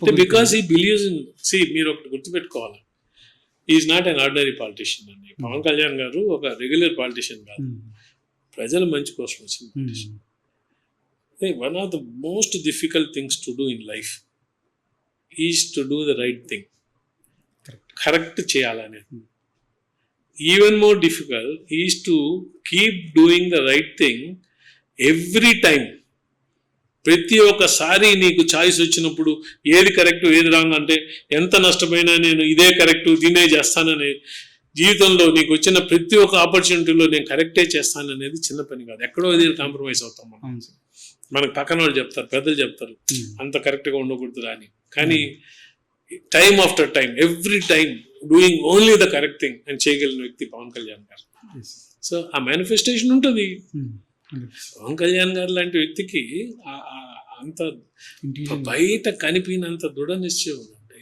Because ఈ believes in మీరు ఒకటి గుర్తుపెట్టుకోవాలి, is not an ordinary politician అండి. పవన్ కళ్యాణ్ గారు ఒక రెగ్యులర్ పాలిటిషియన్ కాదు, ప్రజల మంచి కోసం వచ్చిన politician. One of the most difficult things to do in life is to do the right thing. Correct చేయాలనేది. Even more difficult is to keep doing the right thing every time. ప్రతి ఒక్కసారి నీకు choice వచ్చినప్పుడు ఏది correct ఏది wrong అంటే ఎంత నష్టమైనా నేను ఇదే కరెక్ట్ దీనే చేస్తానని, జీవితంలో నీకు వచ్చిన ప్రతి ఒక్క ఆపర్చునిటీలో నేను కరెక్టే చేస్తాననేది చిన్న పని కాదు. ఎక్కడో ఇది కాంప్రమైజ్ అవుతాం మనం. మనకు పక్కన వాళ్ళు చెప్తారు, పెద్దలు చెప్తారు అంత కరెక్ట్గా ఉండకూడదురా అని. కానీ time after time, every time doing only the correct thing అని చేయగలిగిన వ్యక్తి పవన్ కళ్యాణ్ గారు. సో ఆ మేనిఫెస్టేషన్ ఉంటుంది. పవన్ కళ్యాణ్ గారు లాంటి వ్యక్తికి అంత బయట కనిపినంత దృఢ నిశ్చయం ఉందండి.